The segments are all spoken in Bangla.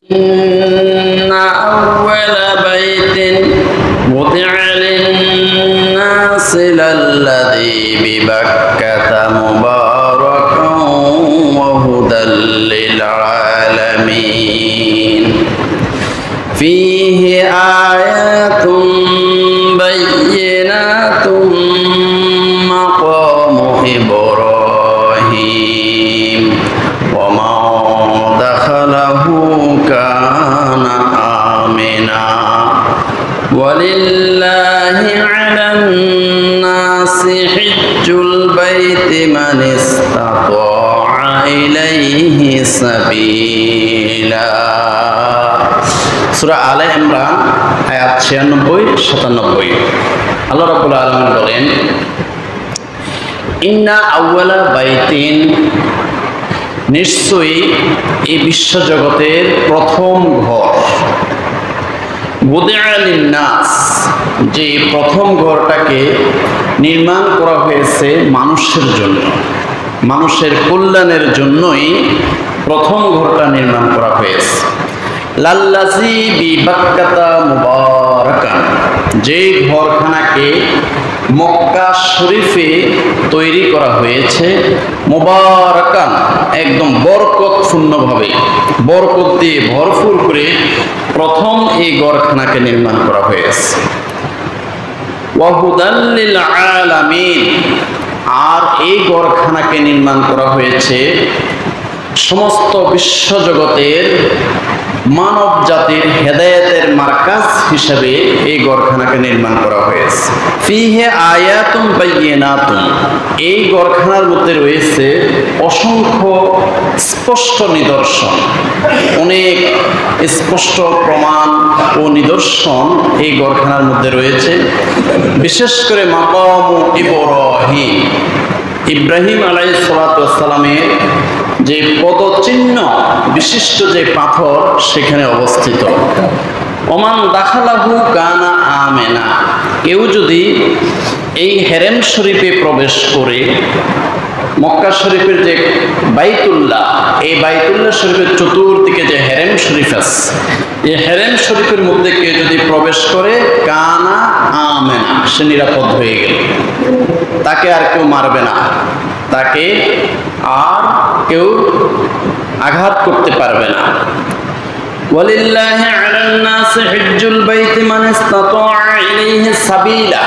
إن أول بيت وضع للناس للذي ببكة مباركا وهدى للعالمين فيه آيات بينات مقام إبراهيم ومن دخله كان آمنا ولله على الناس حج البيت من استطاع إليه سبيلا সূরা আলে ইমরান আয়াত 96-97 আল্লাহ রাব্বুল আলামিন বলেন ইন্না আউয়ালা বাইতিন নিশ্চয়ই এই বিশ্বজগতের প্রথম ঘর বুদিআ লিন-নাস যে প্রথম ঘরটাকে নির্মাণ করা হয়েছে মানুষের জন্য, মানুষের কল্যাণের জন্যই প্রথম ঘরটা নির্মাণ করা হয়েছে। লাল্লাযী বিবাক্কাতা মুবারাকান যে ঘরখানাকে মক্কা শরীফে তৈরি করা হয়েছে মুবারাকান একদম বরকতপূর্ণভাবে, বরকত দিয়ে ভরপুর করে প্রথম এই ঘরখানাকে নির্মাণ করা হয়েছে। ওয়া হুদাল লিল আলামিন আর এই ঘরখানাকে নির্মাণ করা হয়েছে সমস্ত বিশ্বজগতের মানব জাতির হেদায়েতের মার্কাজ হিসেবে এই ঘরখানাকে নির্মাণ করা হয়েছে। ফিহে আয়াতুন বাইয়িনাতুন এই ঘরখানার মধ্যে রয়েছে অসংখ্য স্পষ্ট নিদর্শন, অনেক স্পষ্ট প্রমাণ ও নিদর্শন এই ঘরখানার মধ্যে রয়েছে। বিশেষ করে মাকাম ইব্রাহিম, ইব্রাহিম আলাইহিস সালাতু ওয়াস সালামের যে পদচিহ্ন বিশিষ্ট যে পাথর সেখানে অবস্থিত। ওমান দাখালাহু কানা আমেনা কেউ যদি এই হেরেম শরীফে প্রবেশ করে, মক্কা শরীফের যে বাইতুল্লাহ, এই বাইতুল্লাহ শরীফের চতুর্দিকে যে হেরেম শরীফ আছে, এই হেরেম শরীফের মধ্যে কেউ যদি প্রবেশ করে কানা আমেনা সে নিরাপদ হয়ে গেল, তাকে আর কেউ মারবে না, তাকে আর কেউ আঘাত করতে পারবে না। ওয়ালিল্লাহি আলান নাস হিজ্জুল বাইতি মান ইসতাতাআ ইলাইহি সাবিলা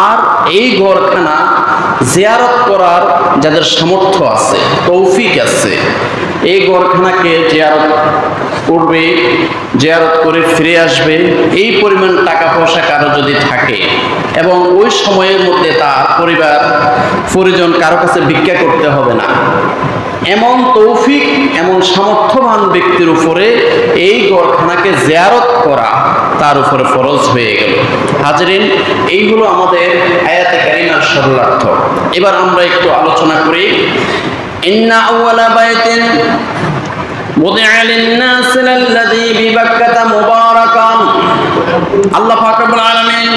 আর এই ঘরখানা জিয়ারত করার যাদের সামর্থ্য আছে, তৌফিক আছে, এই ঘরখানাকে জিয়ারত করবে, জিয়ারত করে ফিরে আসবে, এই পরিমাণ টাকা পয়সা কারো যদি থাকে এবং ওই সময়ের মধ্যে তার পরিবার পরিজন কারো কাছে ভিক্ষা করতে হবে না, এমন তৌফিক, এমন সামর্থ্যবান ব্যক্তির উপরে এই ঘরখানাকে জিয়ারত করা তার উপরে ফরজ হয়ে গেল। হাজরিন, এইগুলো আমাদের আয়াতে কারিমার সরলার্থ। এবার আমরা একটু আলোচনা করি। ইন্না আউয়ালা বাইতিন وضع للناس الذي ببكة مباركا আল্লাহ পাক রব্বুল আলামিন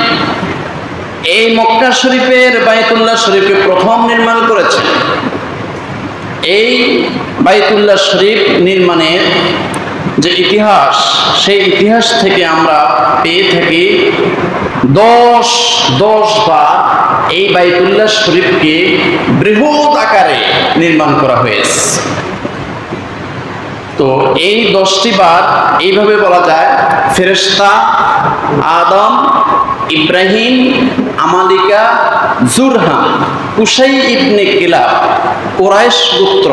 এই মক্কা শরীফের বাইতুল্লাহ শরীফকে প্রথম নির্মাণ করেছেন। এই বাইতুল্লাহ শরীফ নির্মাণের যে ইতিহাস, সেই ইতিহাস থেকে আমরা পেয়ে থাকি 10 বার এই বাইতুল্লাহ শরীফকে বৃহৎ আকারে নির্মাণ করা হয়েছে। তো এই 10টি বার এইভাবে বলা যায়, ফেরেশতা, আদম, ইব্রাহিম, আমালিকা, জুরহাম, কুসাই ইবনে কিলাব, কুরাইশ গোত্র,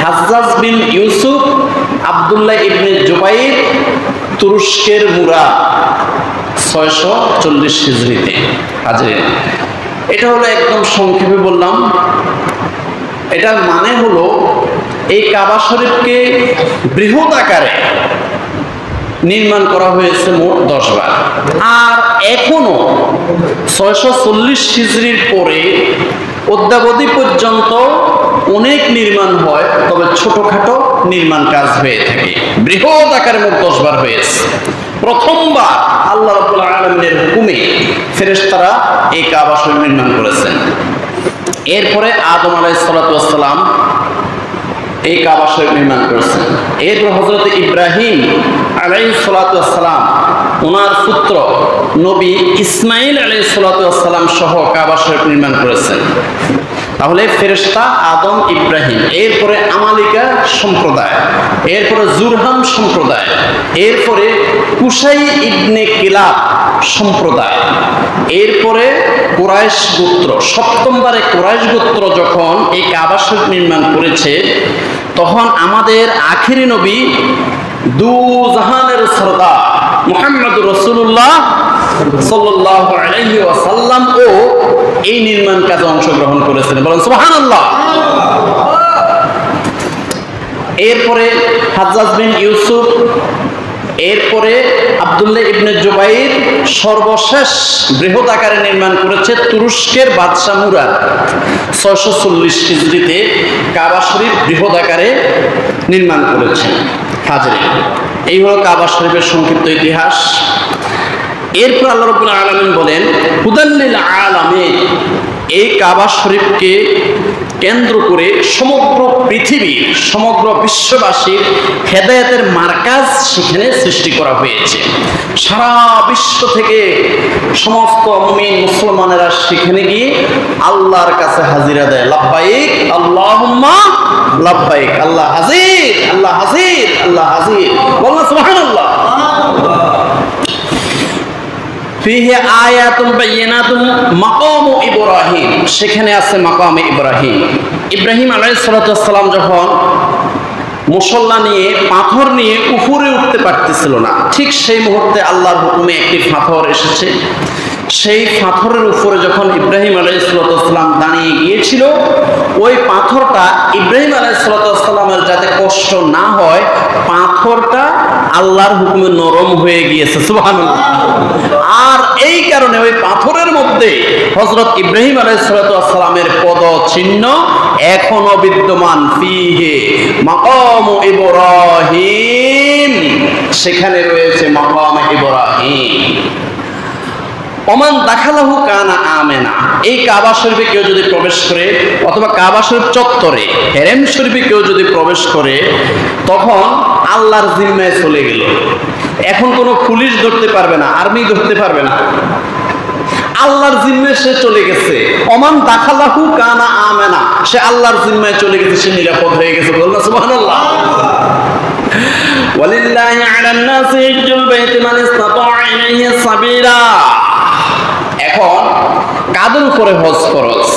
হাজ্জাজ বিন ইউসুফ, আব্দুল্লাহ ইবনে জুবাইর, তুরস্কের মুরাদ 640 হিজরিতে। হাজরিন, এটা হলো একদম সংক্ষেপে বললাম। এটার মানে হলো এই কাবা শরীফকে বৃহৎ আকারে নির্মাণ করা হয়েছে মোট 10 বার। আর এখনো 640 হিজরির পরে অদ্যাবধি পর্যন্ত অনেক নির্মাণ হয়, তবে ছোটখাটো নির্মাণ কাজ হয়ে থাকে। বৃহৎ আকারে মোট 10 বার হয়েছে। প্রথমবার আল্লাহ রাব্বুল আলামিনের হুকুমে ফেরেশতারা এই কাবা শরীফ নির্মাণ করেছেন। এরপরে আদম আলাইহিস সালাতু ওয়াস সালাম এই কাবা শরীফ নির্মাণ করেছেন। এরপর হযরত ইব্রাহিম আলাইহিস সালাতু ওয়াস সালাম ওনার পুত্র নবী ইসমাইল আলাইহিস সালাতু ওয়াস সালাম সহ কাবা শরীফ নির্মাণ করেছেন। তাহলে ফেরেশতা আদম ইব্রাহিম, এরপরে আমালিকা সম্প্রদায়, এরপরে জুরহাম সম্প্রদায়, এরপরে কুসাই ইবনে কিলাব সম্প্রদায়, এরপরে কুরাইশ গোত্র। সপ্তমবারে কুরাইশ গোত্র যখন এই কাবা শরীফ নির্মাণ করেছে, তখন আমাদের আখিরি নবী দু জাহানের সরদার মুহাম্মদুর রাসূলুল্লাহ সাল্লাল্লাহু আলাইহি ওয়াসাল্লাম ও এই নির্মাণ কাজে অংশগ্রহণ করেছিলেন। বলেন সুবহানাল্লাহ। এরপরে হাজ্জাজ বিন ইউসুফ, এরপরে আব্দুল্লাহ ইবনে জুবাইর সর্বশেষ বৃহৎ আকারে নির্মাণ করেছে তুরস্কের বাদশাহ মুরাদ 640 হিজরিতে কাবা শরীফ বৃহৎ আকারে নির্মাণ করেছেন। হাজরিন, এই হলো কাবা শরীফের সংক্ষিপ্ত ইতিহাস। এরপর আল্লাহ রাব্বুল আলামিন বলেন হুদাল্লিল আলামিন, এই কাবা শরীফকে কেন্দ্র করে সমগ্র পৃথিবীর, সমগ্র বিশ্ববাসীর হেদায়েতের মার্কাজ সেখানে সৃষ্টি করা হয়েছে। সারা বিশ্ব থেকে সমস্ত মুমিন মুসলমানেরা সেখানে গিয়ে আল্লাহর কাছে হাজিরা দেয়। লাব্বাইক আল্লাহুম্মা লাব্বাইক, আল্লাহ হাজির, আল্লাহ হাজির, আল্লাহ হাজির। বলুন সুবহানাল্লাহ। ফিহি আয়াতুন বায়িনাতুন মাকামু ইব্রাহিম, সেখানে আছে মাকামে ইব্রাহিম। ইব্রাহিম আলাইহিস সালাতু ওয়াস সালাম যখন মুসল্লা নিয়ে, পাথর নিয়ে উপরে উঠতে পারতেছিল না, ঠিক সেই মুহূর্তে আল্লাহর হুকুমে একটি পাথর এসেছে। সেই পাথরের উপরে যখন ইব্রাহিম আলাইহিস সালাতু ওয়াস সালাম দাঁড়িয়ে গিয়েছিল, ওই পাথরটা ইব্রাহিম আলাইহিস সালাতু ওয়াস সালামের যাতে কষ্ট না হয়, পাথরটা আল্লাহর হুকুমে নরম হয়ে গিয়েছে। সুবহানাল্লাহ। আর এই কারণে ওই পাথরের মধ্যে হযরত ইব্রাহিম আলাইহিস সালাতু ওয়াস সালামের পদ চিহ্ন এখনো বিদ্যমান। ফিহি মাকামু ইব্রাহিম, সেখানে রয়েছে মাকামে ইব্রাহিম। ওমান দাখালাহু কানা আমেনা, এই কাবা শরীফে কেউ যদি প্রবেশ করে, অথবা কাবা শরীফ চত্বরে হেরেম শরীফে কেউ যদি প্রবেশ করে, তখন আল্লাহর জিম্মায় চলে গেল। এখন কোনো পুলিশ ধরতে পারবে না, আর্মি ধরতে পারবে না, আল্লাহর জিম্মায় সে চলে গেছে। ওমান দাখালাহু কানা আমেনা, সে আল্লাহর জিম্মায় চলে গেছে, সে নিরাপদ হয়ে গেছে। বলুন সুবহানাল্লাহ। ওয়ালিল্লাহি আলান নাসি হিজ্জুল বাইতি মান ইসতাতাআ ইলাইহি সাবিলা। এখন কাদের উপরে হজ ফরজ?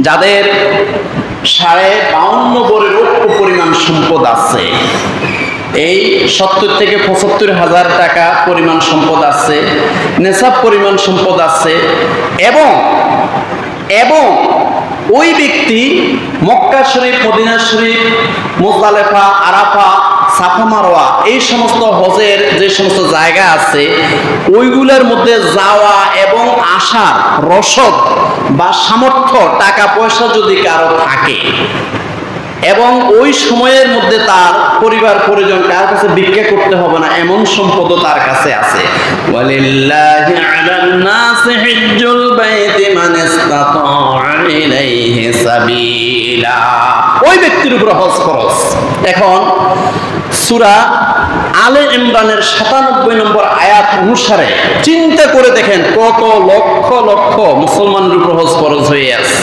যাদের 52.5 বরের পরিমাণ সম্পদ আছে, এই 70 থেকে 75 হাজার টাকা পরিমাণ সম্পদ আছে, নেশাব পরিমাণ সম্পদ আছে, এবং ওই ব্যক্তি মক্কা শরীফ, মদিনা শরীফ, মুজদালিফা, আরাফা, সাফা মারওয়া, এই সমস্ত হজের যে সমস্ত জায়গা আছে, ওইগুলোর মধ্যে যাওয়া এবং আসার রসদ বা সামর্থ্য, টাকা পয়সা যদি কারো থাকে, এবং ওই সময়ের মধ্যে তার পরিবার পরিজন কার কাছে ভিক্ষা করতে হবে না, এমন সম্পদও তার কাছে আছে। ওয়ালিল্লাহি আলান নাসি হিজ্জুল বাইতি মান ইসতাতাআ ইলাইহি সাবিলা, ওই ব্যক্তির উপর হজ ফরজ। এখন সূরা আলে ইমরানের 97 নম্বর আয়াত অনুসারে চিন্তা করে দেখেন কত লক্ষ লক্ষ মুসলমানের উপর হজ ফরজ হয়ে আছে।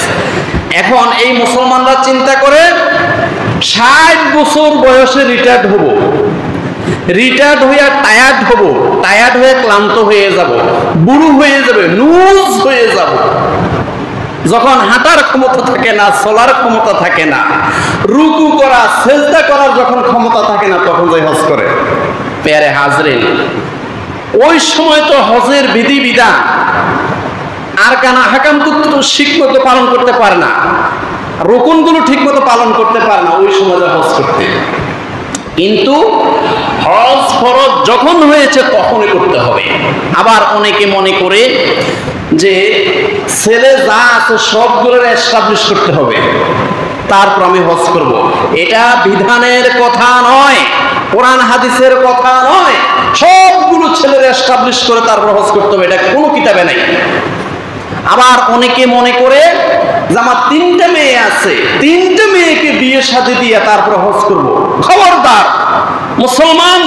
এখন এই মুসলমানরা চিন্তা করে 60 বছর বয়সে রিটায়ার্ড হব, রিটায়ার্ড হয়ে টায়ার্ড হব, টায়ার্ড হয়ে ক্লান্ত হয়ে যাব, বুড়ো হয়ে যাবে, নুজ হয়ে যাব, যখন হাঁটার ক্ষমতা থাকে না, চলার ক্ষমতা থাকে না, রুকু করা, সেজদা করার যখন ক্ষমতা থাকে না, তখন যাই হজ করে। প্যারে হাজরিন, ওই সময় তো হজের বিধি বিধান আর কানা হাকাম তো ঠিকমতো পালন করতে পারে না, রুকুনগুলো ঠিকমতো পালন করতে পারে না, ওই সময় হজ করতে। কিন্তু হজ ফরজ যখন হয়েছে তখনই করতে হবে। আবার অনেকে মনে করে যে ছেলে যা আছে সবগুলোর এস্টাবলিশ করতে হবে, তারপর আমি হজ করব। এটা বিধানের কথা নয়, কোরআন হাদিসের কথা নয়। সবগুলো ছেলের এস্টাবলিশ করে তারপর হজ করতে হবে, এটা কোনো কিতাবে নাই। আবার অনেকে মনে করে যে আমার 3টে মেয়ে আছে, 3টে মেয়েকে বিয়ে শাদী দিয়ে তারপর হজ করব। খবরদার, মুসলমান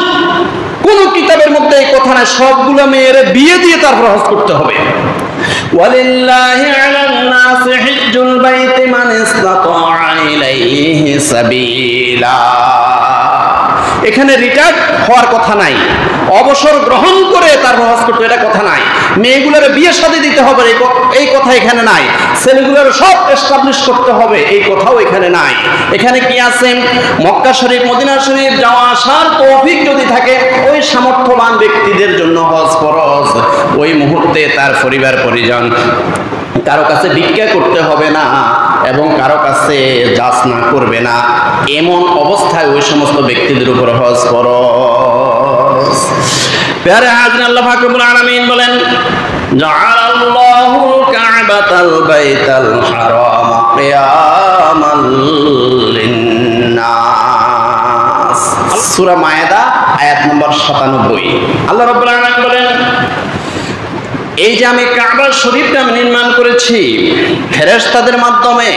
কোন কিতাবের মধ্যে এই কথা নাই সবগুলো মেয়ের বিয়ে দিয়ে তারপর হজ করতে হবে। ওয়ালিল্লাহি আলান নাসি হিজ্জুল বাইতি মান ইসতাতা ইলাইহি সাবিলা। এখানে রিটায়ার্ড হওয়ার কথা নাই, অবসর গ্রহণ করে তারপর হজ করতে, এটা কথা নাই। মেয়েগুলোর বিয়ে শাদী দিতে হবে এই কথা এখানে নাই। ছেলেগুলোর সব এস্টাবলিশ করতে হবে এই কথাও এখানে নাই। এখানে কি আছে? মক্কা শরীফ মদিনা শরীফ যাওয়া আসার তৌফিক যদি থাকে ওই সামর্থ্যবান ব্যক্তিদের জন্য হজ ফরজ। ওই মুহূর্তে তার পরিবার পরিজন কারো কাছে ভিক্ষা করতে হবে না এবং কারো কাছে যাচনা করবে না, এমন অবস্থায় ওই সমস্ত ব্যক্তিদের উপর হজ ফরজ। প্যারে হাজরিন, আল্লাহ পাক রব্বুল আলামিন বলেন জাআলাল্লাহুল কা'বাতাল বাইতাল হারাম কিয়ামান লিন্নাস। সূরা মায়েদা আয়াত নম্বর 97। আল্লাহ রাব্বুল আলামিন বলেন এই যে আমি কাবা শরীফটা আমি নির্মাণ করেছি ফেরেশতাদের মাধ্যমে,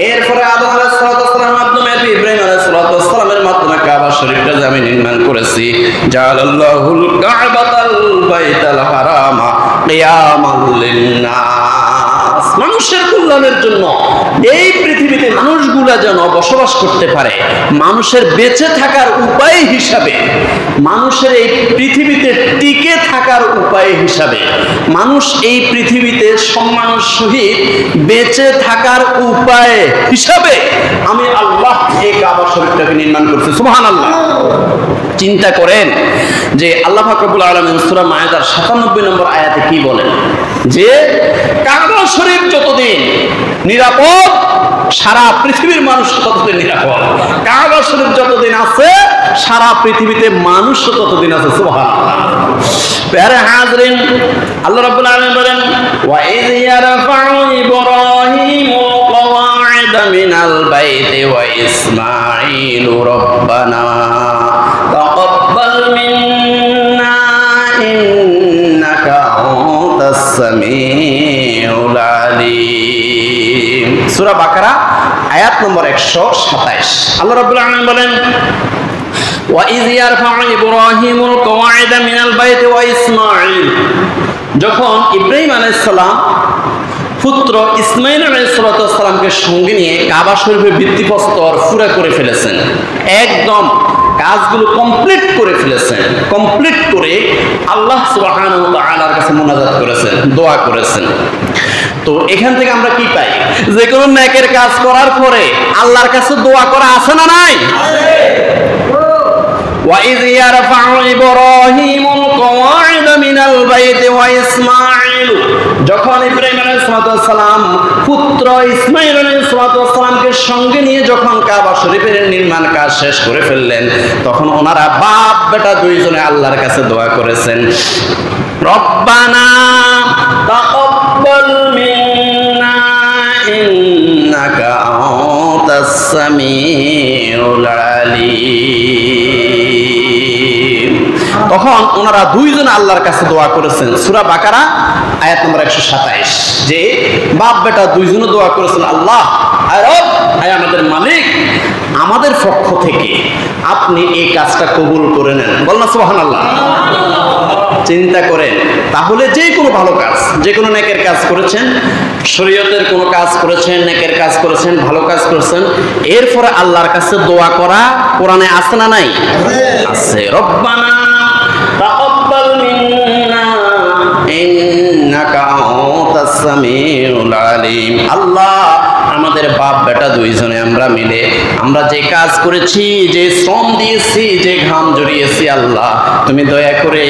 এরপরে আদম আলাইহিস সালামের মাধ্যমে, ইব্রাহিম আলাইহিস সালামের মাধ্যমে কাবা শরীফটা যে আমি নির্মাণ করেছি, জাআলাল্লাহুল কা'বাতাল বাইতাল হারামা কিয়ামান লিন্নাস, মানুষের কল্যাণের জন্য। এই পৃথিবীতে মানুষগুলা যেন বসবাস করতে পারে, মানুষের বেঁচে থাকার উপায় হিসাবে, মানুষের এই পৃথিবীতে টিকে থাকার উপায় হিসাবে, মানুষ এই পৃথিবীতে সম্মানের সহিত বেঁচে থাকার উপায় হিসাবে আমি আল্লাহ এই কাবা শরীফটাকে নির্মাণ করছি। সুবহানাল্লাহ। চিন্তা করেন যে আল্লাহ পাক রব্বুল আলামিন সূরা মায়েদার 97 নম্বর আয়াতে কি বলেন যে কাবা শরীফ যতদিন নিরাপদ সারা পৃথিবীর মানুষ ততদিন নিরাপদ। কাবা শরীফ যতদিন আছে সারা পৃথিবীতে মানুষ ততদিন আছে। সুবহানাল্লাহ। প্যারে হাজরিন, আল্লাহ রাব্বুল আলামিন বলেন ওয়া ইয ইয়ারফাউ ইব্রাহিমুল কওয়াইদা মিনাল বাইতি ওয়া ইসমাঈলু রাব্বানা তাকাব্বাল মিন্না ইন্নাকা আনতাস সামিউল আলিম। সূরা বাকারা আয়াত নম্বর 127। আল্লাহ রাব্বুল আলামিন বলেন وَإِذْ يَرْفَعُ إِبْرَاهِيمُ الْقَوَاعِدَ مِنَ الْبَيْتِ وَإِسْمَاعِيلُ, যখন ইব্রাহিম আলাইহিস সালাম পুত্র ইসমাঈল আলাইহিস সালামকে সঙ্গে নিয়ে কাবা শরীফের ভিত্তিপ্রস্তর পুরা করে ফেলেছেন, একদম কাজগুলো কমপ্লিট করে ফেলেছেন, কমপ্লিট করে আল্লাহ সুবহানাহু ওয়া তাআলার কাছে মুনাজাত করেছেন, দোয়া করেছেন। তো এখান থেকে আমরা কি পাই? যে কোনো নেকের কাজ করার পরে আল্লাহর কাছে দোয়া করা আছে না নাই? وَإِذْ يَرْفَعُ إِبْرَاهِيمُ الْقَوَاعِدَ مِنَ الْبَيْتِ وَإِسْمَاعِيلُ, যখন ইব্রাহিম আলাইহিস সালাম পুত্র ইসমাঈল আলাইহিস সালামকে সঙ্গে নিয়ে যখন কাবা শরীফের নির্মাণ কাজ শেষ করে ফেললেন, তখন ওনারা বাপ বেটা দুইজনে আল্লাহর কাছে দোয়া করেছেন, রব্বানা তাকাব্বাল মিন্না ইন্নাকা আনতাস সামিউল আলিম। তখন ওনারা দুইজন আল্লাহর কাছে দোয়া করেছেন। সূরা বাকারা আয়াত নম্বর 127, যে বাপ বেটা দুইজনে দোয়া করেছেন, আল্লাহ আয় রব, আয় আমাদের মালিক, আমাদের পক্ষ থেকে আপনি এই কাজটা কবুল করে নেন। বলনা সুবহানাল্লাহ। চিন্তা করেন, তাহলে যে কোনো ভালো কাজ, যে কোনো নেকের কাজ করেছেন, শরীয়তের কোনো কাজ করেছেন, নেকের কাজ করেছেন, ভালো কাজ করেছেন, এরপরে আল্লাহর কাছে দোয়া করা কোরআনে আছে না নাই? আছে। রব্বানা তাকাব্বাল মিন্না ইন্নাকা আনতাস সামিউল আলিম। আল্লাহ, আমাদের বাপ বেটা দুইজনে আমরা মিলে আমরা যে কাজ করেছি, যে শ্রম দিয়েছি, যে ঘাম জড়িয়েছি, আল্লাহ তুমি দয়া করে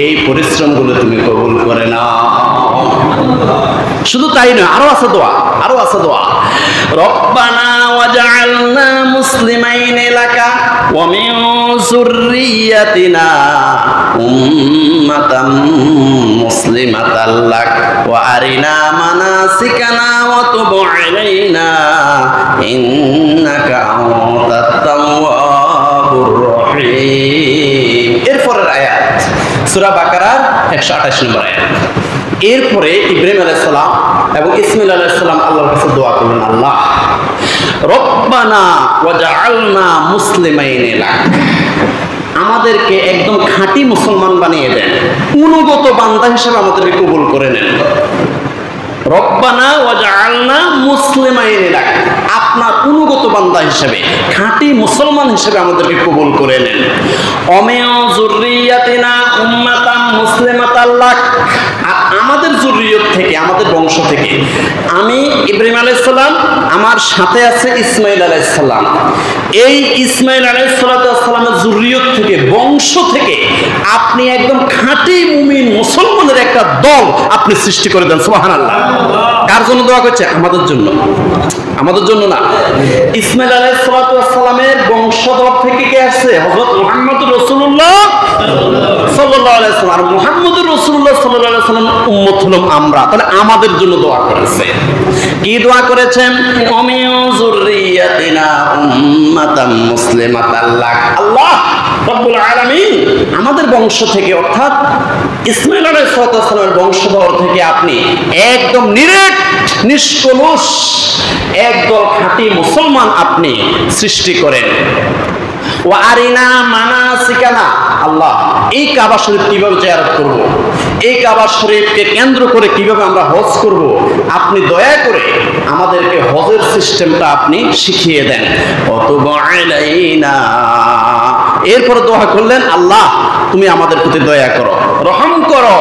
এই পরিশ্রমগুলো তুমি কবুল করে নাও। শুধু তাই নয়, আরো আছে দোয়া, আরো আছে দোয়া। রব্বানা ওয়াজআলনা মুসলিমাইনি লাকা ওয়া মিন যুররিয়াতিনা উম্মাতাম মুসলিমাতাল লাক ওয়া আরিনা মানাসিকানা ওয়া তুব আলাইনা ইন্নাকা আনতাত তাওয়াবুর রহিম। এরপরের আয়াত সূরা বাকারার 128 নম্বর আয়াত। এরপরে ইব্রাহিম আলাইহিস সালাম এবং ইসমাঈল আলাইহিস সালাম আল্লাহর কাছে দোয়া করলেন, আল্লাহ রব্বানা ওয়াজআলনা মুসলিমাইন লাক, আমাদেরকে একদম খাঁটি মুসলমান বানিয়ে দেন, অনুগত বান্দা হিসেবে আমাদেরকে কবুল করে নেন। রব্বানা ওয়াজআলনা মুসলিমাইন লাক, আপনার অনুগত বান্দা হিসেবে, খাঁটি মুসলমান হিসেবে আমাদেরকে কবুল করে নেন। অমিয়া যুররিয়াতিনা উম্মাতাম মুসলিমাতাল লাক, আমাদের যুররিয়ত থেকে, আমাদের বংশ থেকে, আমি ইব্রাহিম আলাইহিস সালাম, আমার সাথে আছে ইসমাঈল আলাইহিস সালাম, এই ইসমাঈল আলাইহিস সালামের যুররিয়ত থেকে, বংশ থেকে আপনি একদম খাঁটি মুমিন মুসলমানের একটা দল আপনি সৃষ্টি করে দেন। সুবহানাল্লাহ। কার জন্য দোয়া করছে? আমাদের জন্য, আমাদের জন্য না। ইসমাঈল আলাইহিস সালামের বংশধর থেকে কে আসছে? হযরত মুহাম্মদুর রাসূলুল্লাহ সাল্লাল্লাহু আলাইহি ওয়াসাল্লাম। আর মুহাম্মদুর রাসূলুল্লাহ সাল্লাল্লাহু আলাইহি ওয়াসাল্লাম উম্মত হলাম আমরা, তাহলে আমাদের জন্য দোয়া করেছে। কি দোয়া করেছেন? অমিউ যুররিয়াতিনা উম্মাতাম মুসলিমাতাল লাক, আল্লাহ রব্বুল আলামিন আমাদের বংশ থেকে, অর্থাৎ ইসমাঈল আলাইহিস সালামের বংশধর থেকে আপনি একদম নিরেট নিষ্কলুষ একদল খাঁটি মুসলমান আপনি সৃষ্টি করেন। ওয়া আরিনা মানাসিকানা, আল্লাহ এই কাবা শরীফ কিভাবে জিয়ারত করব, এই কাবা শরীফকে কেন্দ্র করে কিভাবে আমরা হজ করব, আপনি দয়া করে আমাদেরকে হজের সিস্টেমটা আপনি শিখিয়ে দেন। অতুবু আলাইনা, এরপর দোয়া করলেন, আল্লাহ তুমি আমাদের প্রতি দয়া করো, রহম করো।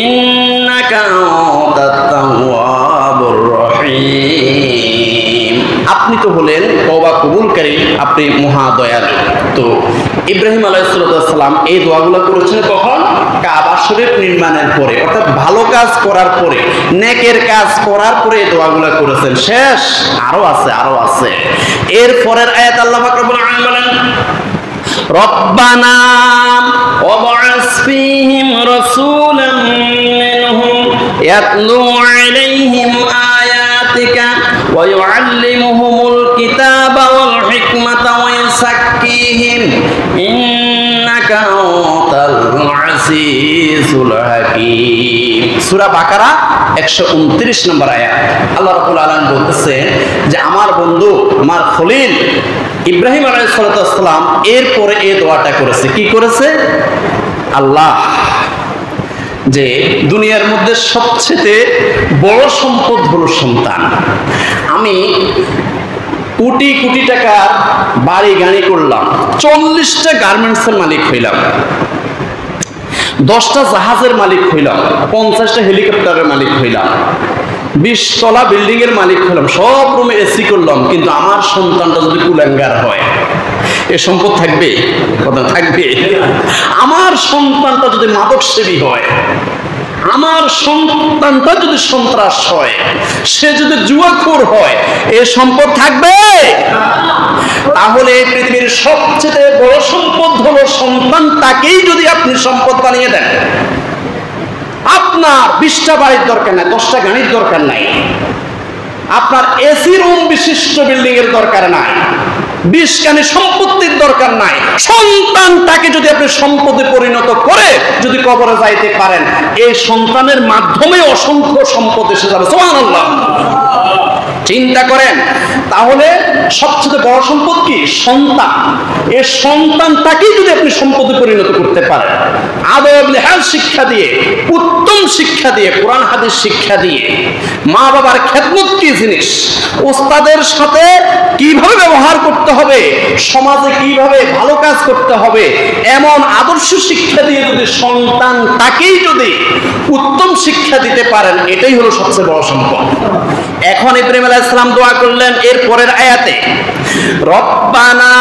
ইন্নাকা আনতাত তাওয়াবুর রহিম, আপনি তো হলেন তওবা কবুলকারী, আপনি মহা দয়ালু। তো ইব্রাহিম আলাইহিস সালাম এই দোয়াগুলো করেছেন কখন? কাবা শরীফ নির্মাণের পরে, অর্থাৎ ভালো কাজ করার পরে, নেকের কাজ করার পরে এই দোয়াগুলো করেছেন। শেষ? আরো আছে, আরো আছে। এর পরের আয়াত আল্লাহ পাক রব্বুল আলামিন বলেন, রব্বানা ওয়াবআস ফীহিম রাসূলাম মিনহুম ইয়াতলু আলাইহিম আয়াতিকা ওয়া ইউআল্লিমুহুমুল কিতাবা ওয়াল হিকমাতা ওয়া ইউযাক্কিহিম ইন্নাকা আনতাল আজিজুল হাকীম। সূরা বাকারা 129 নম্বর আয়াত। আল্লাহ রাব্বুল আলামিন বলতেছেন যে আমার বন্ধু, আমার খলিল ইব্রাহিম আলাইহিস সালাম এরপরে এই দোয়াটা করেছে। কি করেছে? আল্লাহ, যে দুনিয়ার মধ্যে সবচেয়ে বড় সম্পদ হলো সন্তান। আমি কোটি কোটি টাকার বাড়ি গাড়ি করলাম, 40টা গার্মেন্টসের মালিক হইলাম, 10টা জাহাজের মালিক হইলাম, 50টা হেলিকপ্টারের মালিক হইলাম, 20 তলা বিল্ডিং এর মালিক হলাম, সব রুমে এসি করলাম, কিন্তু আমার সন্তানটা যদি কুলাঙ্গার হয়, এ সম্পদ থাকবে? কথা থাকবে? আমার সন্তানটা যদি মাদক সেবী হয়, আমার সন্তানটা যদি সন্ত্রাস হয়, সে যদি জুয়াখোর হয়, এ সম্পদ থাকবে? তাহলে পৃথিবীর সবচেয়ে বড় সম্পদ হলো সন্তান। তাকেই যদি আপনি সম্পদ বানিয়ে দেন, আপনার 20টা বাড়ির দরকার নাই, 10টা গাড়ির দরকার নাই, আপনার এসি রুম বিশিষ্ট বিল্ডিং এর দরকার নাই, 20 খানি সম্পত্তির দরকার নাই। সন্তানটাকে যদি আপনি সম্পদে পরিণত করে যদি কবরে যাইতে পারেন, এই সন্তানের মাধ্যমে অসংখ্য সম্পদ এসে যাবে। সুবহানাল্লাহ। চিন্তা করেন, তাহলে সবচেয়ে বড় সম্পদ কি? সন্তান। এই সন্তানটাকেই যদি আপনি সম্পদে পরিণত করতে পারেন, আদব নেহাজ শিক্ষা দিয়ে, উত্তম শিক্ষা দিয়ে, কোরআন হাদিস শিক্ষা দিয়ে, মা বাবার খেদমত কি জিনিস, ওস্তাদের সাথে কিভাবে ব্যবহার করতে হবে, সমাজে কিভাবে ভালো কাজ করতে হবে, এমন আদর্শ শিক্ষা দিয়ে যদি সন্তানটাকেই যদি উত্তম শিক্ষা দিতে পারেন, এটাই হলো সবচেয়ে বড় সম্পদ। এখন ইব্রাহিম আলাইহিস সালাম দোয়া করলেন এর পরের আয়াতে, রব্বানা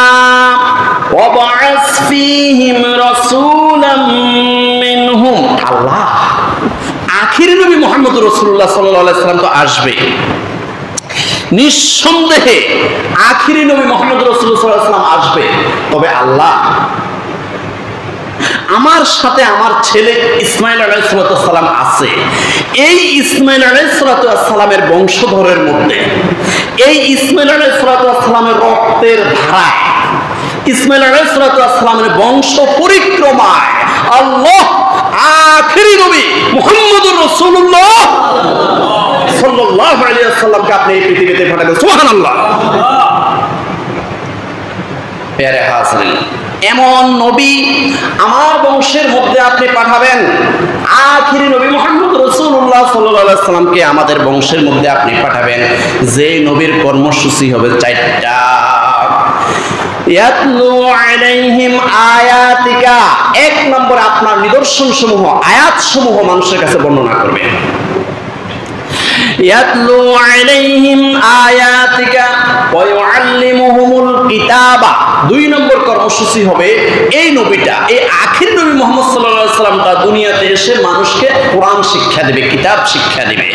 ওয়াবআস ফীহিম রাসূলাম মিনহুম, আল্লাহ আখির নবী মুহাম্মদুর রাসূলুল্লাহ সাল্লাল্লাহু আলাইহি সাল্লাম তো আসবে, নিঃসন্দেহে আখিরি নবী মুহাম্মদ রাসূলুল্লাহ সাল্লাল্লাহু আলাইহি ওয়াসাল্লাম আসবে, তবে আল্লাহ আমার সাথে আমার ছেলে ইসমাঈল আলাইহিস সালাম আছে। এই ইসমাঈল আলাইহিস সালামের বংশধরের মধ্যে, এই ইসমাঈল আলাইহিস সালামের রক্তের ধারায়, ইসমাঈল আলাইহিস সালামের বংশ পরিক্রমায় আল্লাহ আখেরি নবী মুহাম্মদুর রাসূলুল্লাহ সাল্লাল্লাহু আলাইহি ওয়াসাল্লামকে আপনি এই পৃথিবীতে পাঠাবেন। সুবহানাল্লাহ। প্যারে হাজরিন, এমন নবী আমার বংশের মধ্যে আপনি পাঠাবেন, আখেরি নবী মুহাম্মদ রাসূলুল্লাহ সাল্লাল্লাহু আলাইহি ওয়াসাল্লামকে আমাদের বংশের মধ্যে আপনি পাঠাবেন, যে নবীর কর্মসূচি হবে চারটা। ইয়াতলু আলাইহিম আয়াতিকা, এক নম্বর আপনার নিদর্শন সমূহ, আয়াত সমূহ মানুষের কাছে বর্ণনা করবে। ইয়াতলু আলাইহিম আয়াতিকা ওয়া ইউআল্লিমুহুমুল কিতাবা, দুই নম্বর কর্মসূচি হবে এই নবীটা, এই আখির নবী মুহাম্মদ সাল্লাল্লাহু আলাইহি ওয়াসাল্লাম তা দুনিয়াতে এসে মানুষকে কোরআন শিক্ষা দেবে, কিতাব শিক্ষা দেবে।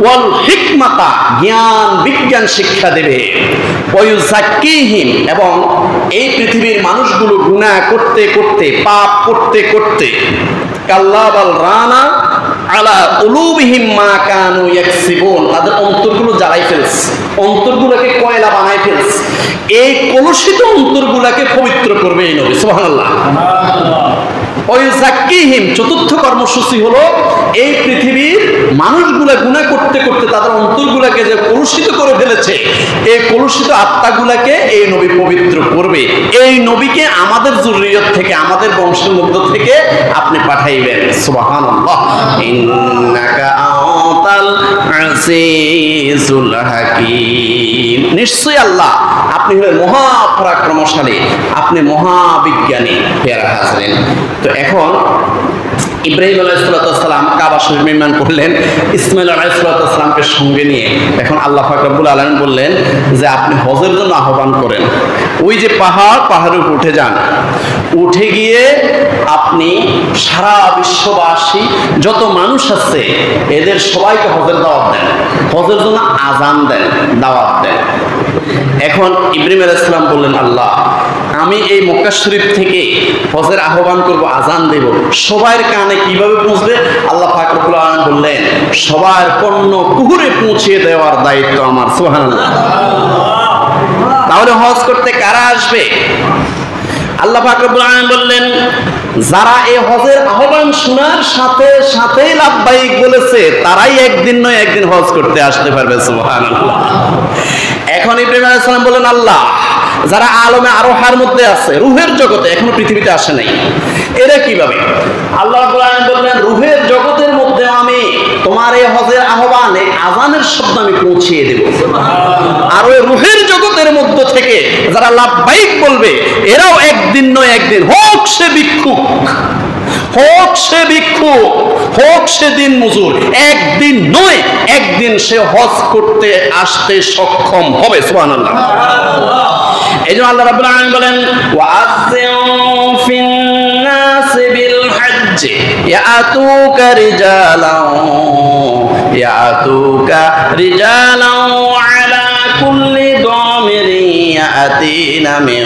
ওয়াল হিকমাতা, জ্ঞান বিজ্ঞান শিক্ষা দেবে। ওয়া ইউযাক্কিহিম, এবং এই পৃথিবীর মানুষগুলো গুনাহ করতে করতে, পাপ করতে করতে, কাল্লা বাল রানা আলা কুলুবিহিম মা কানু ইয়াকসিবুন, তাদের অন্তরগুলো জ্বালাই ফেলছে, অন্তরগুলোকে কয়লা বানাই ফেলছে। এই কলুষিত অন্তরগুলোকে পবিত্র করবে এই নবী। সুবহানাল্লাহ। ওই যাক্কিহিম, চতুর্থ কর্মসূচি হলো এই পৃথিবীর মানুষগুলা গুনাহ করতে করতে তাদের অন্তরগুলোকে যে কলুষিত করে ফেলেছে, এই কলুষিত আত্মাগুলোকে এই নবী পবিত্র করবে। এই নবীকে আমাদের যুররিয়ত থেকে, আমাদের বংশের মধ্য থেকে আপনি পাঠাইবেন। সুবহানাল্লাহ। ইন্নাকা আনতাল আজিজুল হাকীম, নিশ্চয়ই আল্লাহ আপনি হলেন মহাপরাক্রমশালী, আপনি মহাবিজ্ঞানী। প্যারা হাজরিন, তো এখন ইব্রাহিম আলাইহিসসালাম কাবা শরীফ নির্মাণ করলেন, ইসমাইল আলাইহিসসালামকে সঙ্গে নিয়ে। এখন আল্লাহ পাক রব্বুল আলামিন বললেন যে আপনি হজের জন্য আহ্বান করেন, ওই যে পাহাড়ের উপর উঠে যান, উঠে গিয়ে আপনি সারা বিশ্ববাসী যত মানুষ আছে এদের সবাইকে হজের দাওয়াত দেন, হজের জন্য আজান দেন, দাওয়াত দেন। এখন ইব্রাহিম আলাইহিস সালাম বললেন, আল্লাহ আমি এই মক্কা শরীফ থেকে হজের আহ্বান করব, আজান দেব, সবার কানে কিভাবে পৌঁছবে? আল্লাহ পাক রব্বুল আলামিন বললেন, সবার কর্ণ কুহুরে পৌঁছে দেওয়ার দায়িত্ব আমার। সুবহানাল্লাহ। তাহলে হজ করতে কারা আসবে? আল্লাহ পাক রব্বুল আলামিন বললেন, যারা এই হজের আহ্বান শোনার সাথে সাথেই লাব্বাইক বলেছে তারাই একদিন নয় একদিন হজ করতে আসতে পারবে। সুবহানাল্লাহ। এখন ইব্রাহিম আলাইহিস সালাম বলেন, আল্লাহ যারা আলমে আরোহার মধ্যে আছে, রুহের জগতে এখনো পৃথিবীতে আসে নাই, এরা কিভাবে? আল্লাহ রাব্বুল আলামিন বললেন, রুহের জগতের মধ্যে আমি তোমার এই হজের আহ্বানে আজানের শব্দ আমি পৌঁছিয়ে দেব। আর ওই রুহের জগতের মধ্য থেকে যারা লাব্বাইক বলবে এরাও একদিন নয় একদিন, হোক সে ভিক্ষুক, হোক সে ভিক্ষুক, হোক সে দিন মজুর, একদিন নয় একদিন সে হজ করতে আসতে সক্ষম হবে। সুবহানাল্লাহ। এই জন্য আল্লাহ রাব্বুল আলামিন বলেন, ওয়াযিউ ফিন-নাসি বিল-হজ্জ ইয়াতুকা রিজালান আলা কুল্লি দামিরিন ইয়াতিনা মিন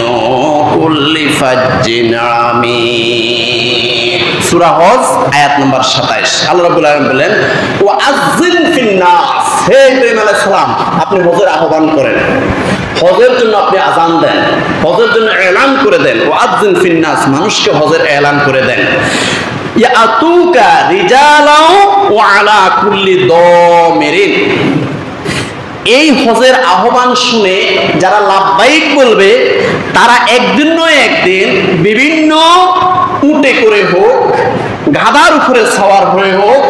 কুল্লি ফাজ্জিন আমিক। সূরা হজ আয়াত নম্বর 27। আল্লাহ রাব্বুল আলামিন বলেন, ওয়াযিন ফিন-নাস, হে ইব্রাহিম আলাইহিস সালাম আপনি হজের আহ্বান করেন, হজের জন্য আপনি আজান দেন, হজের জন্য এলান করে দেন। ওয়াযিন ফিন-নাস, মানুষকে হজের এলান করে দেন। ইয়াতুকা রিজালান ওয়া আলা কুল্লি দামিরিন, এই হজের আহ্বান শুনে যারা লাব্বাইক বলবে তারা একদিন নয় একদিন বিভিন্ন উটে করে হোক, গাধার উপরে সওয়ার হয়ে হোক,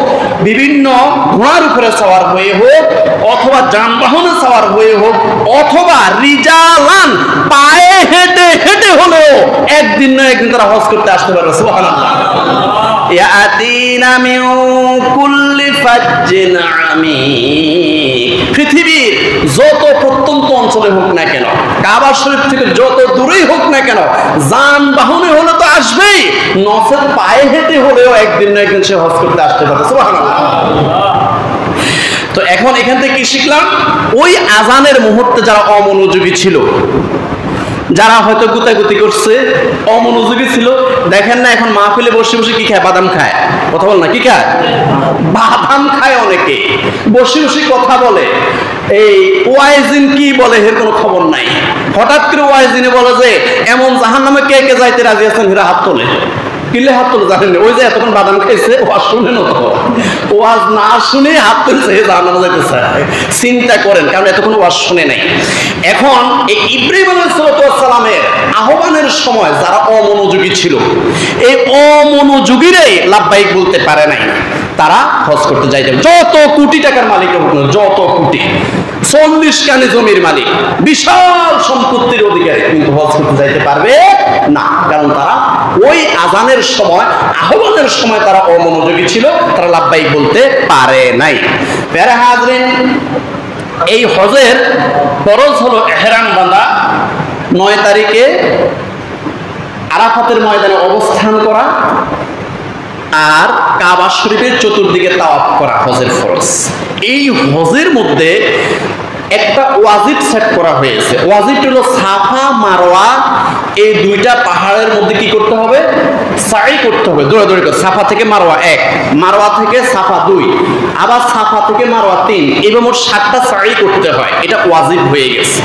বিভিন্ন ঘোড়ার উপরে সওয়ার হয়ে হোক, অথবা যানবাহনে সওয়ার হয়ে হোক, অথবা রিজালান পায়ে হেঁটে হেঁটে হলেও একদিন নয় একদিন তারা হজ করতে আসতে পারবে। সুবহানাল্লাহ। ইয়াতিনা মিন কুল্লি ফাজ্জিন আমিক, পৃথিবীর যত প্রত্যন্ত অঞ্চলে হোক না কেন, কাবা শরীফ থেকে যত দূরেই হোক না কেন, যানবাহনে হলে তো আসবেই, নফল পায়ে হেঁটে হলেও একদিন না একদিন সে হজ করতে আসতে পারে। সুবহানাল্লাহ। তো এখন এখান থেকে কি শিখলাম? ওই আজানের মুহূর্তে যারা অমনোযোগী ছিল, যারা হয়তো গুতাগুতি করছে, অমনোযোগী ছিল, দেখেন না এখন মাহফিলে বসে বসে কি খায়? বাদাম খায়। কথা বল না, কি খায়? বাদাম খায় অনেকে, বসে বসে কথা বলে। এই ওয়াইজিন কি বলে এর কোনো খবর নাই। হঠাৎ করে ওয়াইজিনে বলে যে এমন জাহান্নামে কে কে যাইতে রাজি আছেন, হেরা হাত তোলে। কিলে হাত তুলে জানেন, ওই যে এতক্ষণ বাদাম খাইছে ওয়াজ শুনেন, তো ওয়াজ না শুনে হাত তুলছে জানানো যাইতে চায়। চিন্তা করেন, কারণ এতক্ষণ ওয়াজ শুনে নাই। এখন এই ইব্রাহিম আলাইহিস সালামের আহ্বানের সময় যারা অমনোযোগী ছিল, এই অমনোযোগীরাই লাব্বাইক বলতে পারে নাই, তারা হজ করতে যাইতে, যত কোটি টাকার মালিক হোক না, যত কোটি, 40 কানি জমির মালিক, বিশাল সম্পত্তির অধিকারী, কিন্তু হজ করতে যাইতে পারবে না, কারণ তারা ওই আজানের সময়, আহ্বানের সময় তারা অমনোযোগী ছিল, তারা লাব্বাইক বলতে পারে নাই। প্যারা হাজরিন, এই হজের ফরজ হলো ইহরাম বাঁধা, 9 তারিখে আরাফাতের ময়দানে অবস্থান করা, আর কাবা শরীফের চতুর্দিকে তাওয়াফ করা হজের ফরজ। এই হজের মধ্যে একটা ওয়াজিব সেট করা হয়েছে। ওয়াজিবটা হলো সাফা মারওয়া, এই দুইটা পাহাড়ের মধ্যে কি করতে হবে? সাই করতে হবে, দৌড়াদৌড়ি করে। সাফা থেকে মারওয়া 1, মারওয়া থেকে সাফা 2, আবার সাফা থেকে মারওয়া 3, এবার মোট 7টা সাই করতে হয়। এটা ওয়াজিব হয়ে গেছে।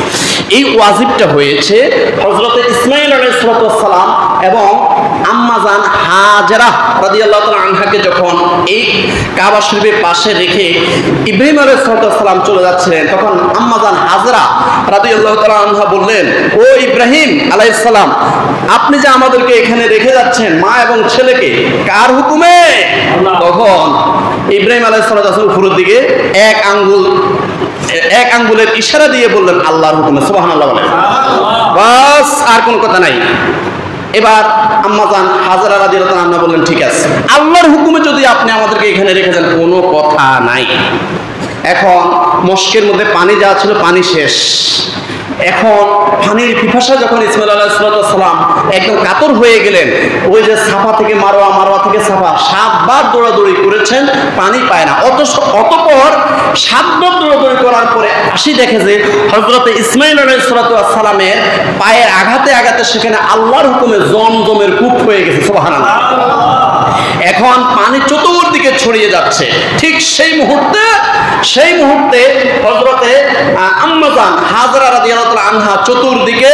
এই ওয়াজিবটা হয়েছে হযরত ইসমাঈল আলাইহিস সালাম এবং আম্মাজান হাজেরা রাদিয়াল্লাহু তাআলা আনহাকে যখন এই কাবা শরীফের পাশে রেখে ইব্রাহিম আলাইহিস সালাম চলে যাচ্ছিলেন, তখন আম্মাজান হাজেরা রাদিয়াল্লাহু তাআলা আনহা বললেন, ও ইব্রাহিম আলাইহিস সালাম, আপনি যে আমাদেরকে এখানে রেখে যাচ্ছেন, মা এবং ছেলেকে, কার হুকুমে? তখন ইব্রাহিম আলাইহিস সালাম উপরের দিকে এক আঙ্গুলের ইশারা দিয়ে বললেন, আল্লাহর হুকুমে। সুবহানাল্লাহ বলেন, বাস, আর কোনো কথা নাই। এবার আম্মাজান হাজেরা রাদিয়াল্লাহু তাআলা আনহা বললেন, ঠিক আছে, আল্লাহর হুকুমে যদি আপনি আমাদেরকে এখানে রেখে যান, কোনো কথা নাই। এখন মস্কের মধ্যে পানি যা ছিল, পানি শেষ। এখন পানির পিপাসা যখন ইসমাঈল আলাইহিস সালাম একদম কাতর হয়ে গেলেন, ওই যে সাফা থেকে মারওয়া, মারওয়া থেকে সাফা 7 বার দৌড়াদৌড়ি করেছেন, পানি পায় না। অতঃপর 7 বার দৌড়াদৌড়ি করার পরে আসি দেখে যে হযরত ইসমাঈল আলাইহিস সালামের পায়ের আঘাতে আঘাতে সেখানে আল্লাহর হুকুমে জমজমের কূপ হয়ে গেছে। সুবহানাল্লাহ। এখন পানি চতুর্দিকে ছড়িয়ে যাচ্ছে। ঠিক সেই মুহূর্তে হযরতে আম্মাজান হাজেরা রাদিয়াল্লাহু তাআলা আনহা চতুর্দিকে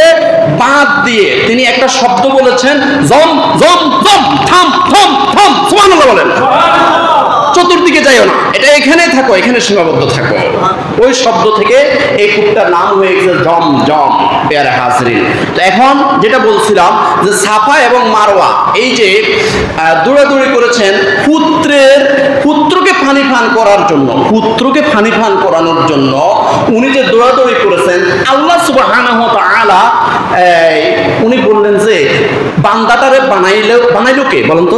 বাঁধ দিয়ে তিনি একটা শব্দ বলেছেন, জম জম জম, থাম থাম থাম। সুবহানাল্লাহ বলেন, চতুর্দিকে যাইও না, এটা এখানে থাকো, এখানে সীমাবদ্ধ থাকো। ওই শব্দ থেকে এই কূপটার নাম হয়ে গেছে জমজম। প্যারা হাজরিন, তো এখন যেটা বলছিলাম যে সাফা এবং মারওয়া, এই যে দৌড়াদৌড়ি করেছেন পুত্রকে পানি পান করার জন্য, পুত্রকে পানি পান করানোর জন্য উনি যে দৌড়াদৌড়ি করেছেন, আল্লাহ সুবহানাহু ওয়া তাআলা উনি বললেন যে বান্দাটারে বানাইলো কে? বলেন তো,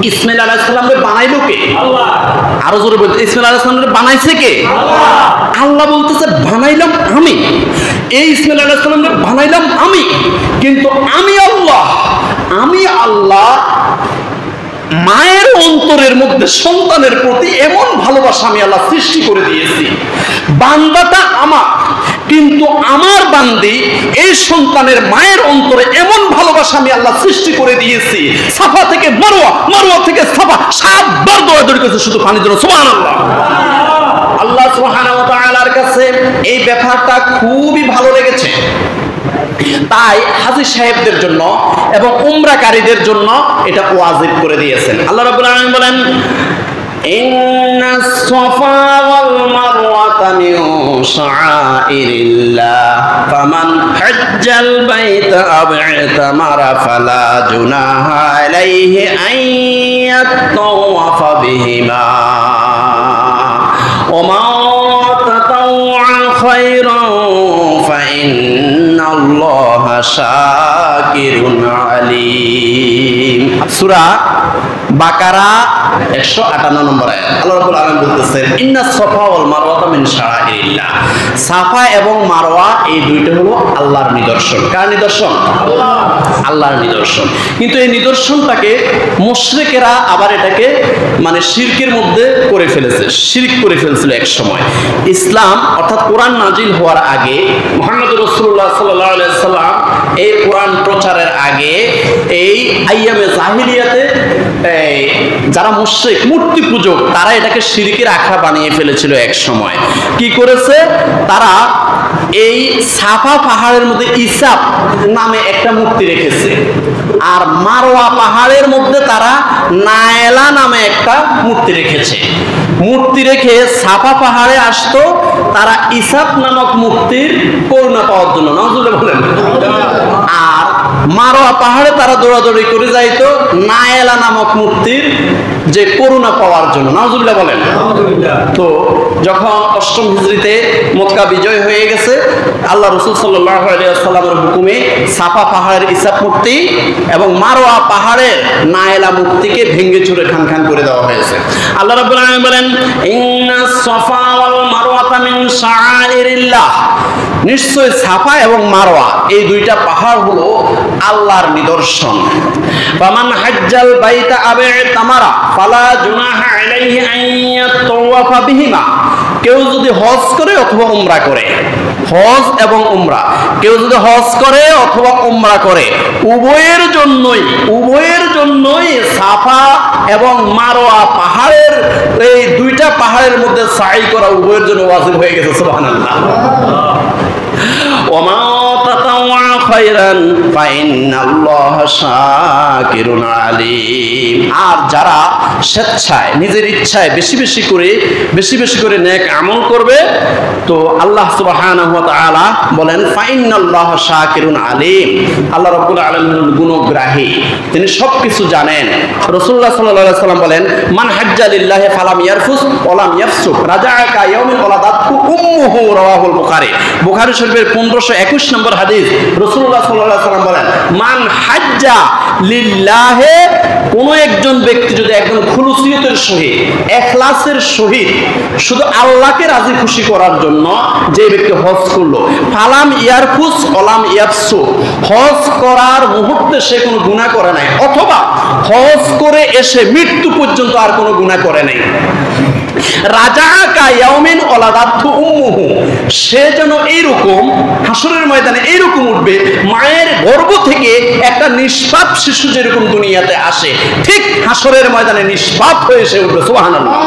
ইসমাঈল আলাইহিস সালামকে বানাইলো কে? আল্লাহ। আরো জোরে বলতে, ইসমাঈল আলাইহিস সালামকে বানাইছে কে? আল্লাহ। আল্লাহ বলতেছে, বানাইলাম আমি, এই ইসমাঈল আলাইহিস সালামকে বানাইলাম আমি, কিন্তু আমি আল্লাহ মায়ের অন্তরের মধ্যে সন্তানের প্রতি এমন ভালোবাসা আমি আল্লাহ সৃষ্টি করে দিয়েছি। বান্দাটা আমার, কিন্তু আমার বান্দি এই সন্তানের মায়ের অন্তরে এমন ভালোবাসা আমি আল্লাহ সৃষ্টি করে দিয়েছি, সাফা থেকে মারওয়া, মারওয়া থেকে সাফা 7 বার দৌড়াদৌড়ি করেছে শুধু পানির জন্য। সুবহানাল্লাহ। আল্লাহ সুবহানাহু ওয়া তাআলার কাছে এই ব্যাপারটা খুবই ভালো লেগেছে, তাই হাজী সাহেবদের জন্য এবং উমরাকারীদের জন্য এটা ওয়াজিব করে দিয়েছেন। আল্লাহ রাব্বুল আলামিন বলেন, ইন্নাস সাফা ওয়াল মারওয়াতা মিন শাআইরিল্লাহ ফামান হাজ্জাল বাইতা আও ইতামারা ফালা জুনাহা আলাইহি আন ইয়াতাওয়াফা বিহিমা ওয়া মা তাতাওয়া খায়রান ফাইন্নাল্লাহা শাকিরুন আলীম। সূরা বাকারা 158 নম্বর আয়াত। আল্লাহ রাব্বুল আলামিন বলতেছেন, ইন্নাস সাফা ওয়াল মারওয়াতা মিন শাআইরিল্লাহ। সাফা এবং মারওয়া এই দুইটা হলো আল্লাহর নিদর্শন। কার নিদর্শন? আল্লাহর নিদর্শন। কিন্তু এই নিদর্শনটাকে মুশরিকেরা আবার এটাকে মানে শিরকের মধ্যে করে ফেলেছে, শিরক করে ফেলছিল এক সময়। ইসলাম অর্থাৎ কোরআন নাজিল হওয়ার আগে, মুহাম্মদুর রাসূলুল্লাহ সাল্লাল্লাহু আলাইহি সাল্লাম এই কোরআন প্রচারের আগে, এই আইয়ামে জাহিলিয়াতে যারা মুশরিক, মূর্তি পূজক, তারা এটাকে শিরকের আখড়া বানিয়ে ফেলেছিল এক সময়। কি করেছে তারা? এই সাফা পাহাড়ের মধ্যে ইসাব নামে একটা মূর্তি রেখেছে, আর মারওয়া পাহাড়ের মধ্যে তারা নায়লা নামে একটা মূর্তি রেখেছে। মূর্তি রেখে সাফা পাহাড়ে আসতো তারা ইসাব নামক মূর্তির করুণা পাওয়ার জন্য, নাউজুবিল্লাহ বলেন। আর মারওয়া পাহাড়ে তারা দৌড়াদৌড়ি করে যাইতো নায়লা নামক মূর্তির যে করুণা পাওয়ার জন্য, নাউজুবিল্লাহ বলেন। তো যখন অষ্টম হিজরিতে মক্কা বিজয় হয়ে গেছে, আল্লাহ রাসূল সাল্লাল্লাহু আলাইহি ওয়াসাল্লামের হুকুমে সাফা পাহাড়ের ইসাব মূর্তি এবং মারওয়া পাহাড়ের নায়লা মূর্তিকে ভেঙে চুরে খান খান করে দেওয়া হয়েছে। আল্লাহ রাব্বুল আলামিন বলেন, ইন্নাস সাফা ওয়াল মারওয়াতা মিন শাআইরিল্লাহ, নিশ্চয় সাফা এবং মারওয়া এই দুইটা পাহাড় হলো আল্লাহর নিদর্শন। ফামান হাজ্জাল বাইতা আবে তামারা ফালা জুনাহা আলাইহি আন ইয়াতাওয়াফা বিহিমা, কেউ যদি হজ করে অথবা উমরা করে, হজ এবং উমরা, কেউ যদি হজ করে অথবা উমরা করে, উভয়ের জন্যই সাফা এবং মারওয়া পাহাড়ের এই দুইটা পাহাড়ের মধ্যে সাই করা উভয়ের জন্য ওয়াজিব হয়ে গেছে। সুবহানাল্লাহ। ওমা তাতাওয়া খায়রান ফাইন্নাল্লাহা শাকিরুন আলিম, আর যারা স্বেচ্ছায় নিজের ইচ্ছায় বেশি বেশি করে নেক আমল করবে, তো আল্লাহ সুবহানাহু ওয়া তাআলা বলেন ফাইন্নাল্লাহা শাকিরুন আলিম, আল্লাহ রাব্বুল আলামিন গুণগ্রাহী, তিনি সবকিছু জানেন। রাসূলুল্লাহ সাল্লাল্লাহু আলাইহি ওয়াসাল্লাম বলেন, মান হাজ্জা লিল্লাহি ফালাম ইয়ারফুস ওয়া লাম ইয়াফসুক রাজা'a কা ইয়াউমিন ওয়ালাদাতহু উম্মুহু, রাওয়াহুল বুখারী, বুখারী শরীফের 1521 নম্বর হাদিস। রাসূলুল্লাহ সাল্লাল্লাহু আলাইহি ওয়াসাল্লাম বলেন, মান হাজ্জা লিল্লাহি, কোন একজন ব্যক্তি যদি একদম খুলুসিয়তের সহিত, ইখলাসের সহিত শুধু আল্লাহকে রাজি খুশি করার জন্য যে ব্যক্তি হজ করলো, ফালাম ইয়ারফুস ওয়ালাম ইয়াফসু, হজ করার মুহূর্তে সে কোনো গুনাহ করে নাই, অথবা হজ করে এসে মৃত্যু পর্যন্ত আর কোনো গুনাহ করে নাই, রাজা'a কা ইয়াউমিন ওয়ালাদাতহু উম্মুহু, সে যেন এইরকম হাসরের ময়দানে এইরকম উঠবে, মায়ের গর্ভ থেকে একটা নিষ্পাপ শিশু যেরকম দুনিয়াতে আসে, ঠিক হাসরের ময়দানে নিষ্পাপ হয়ে সে উঠবে। সুবহানাল্লাহ।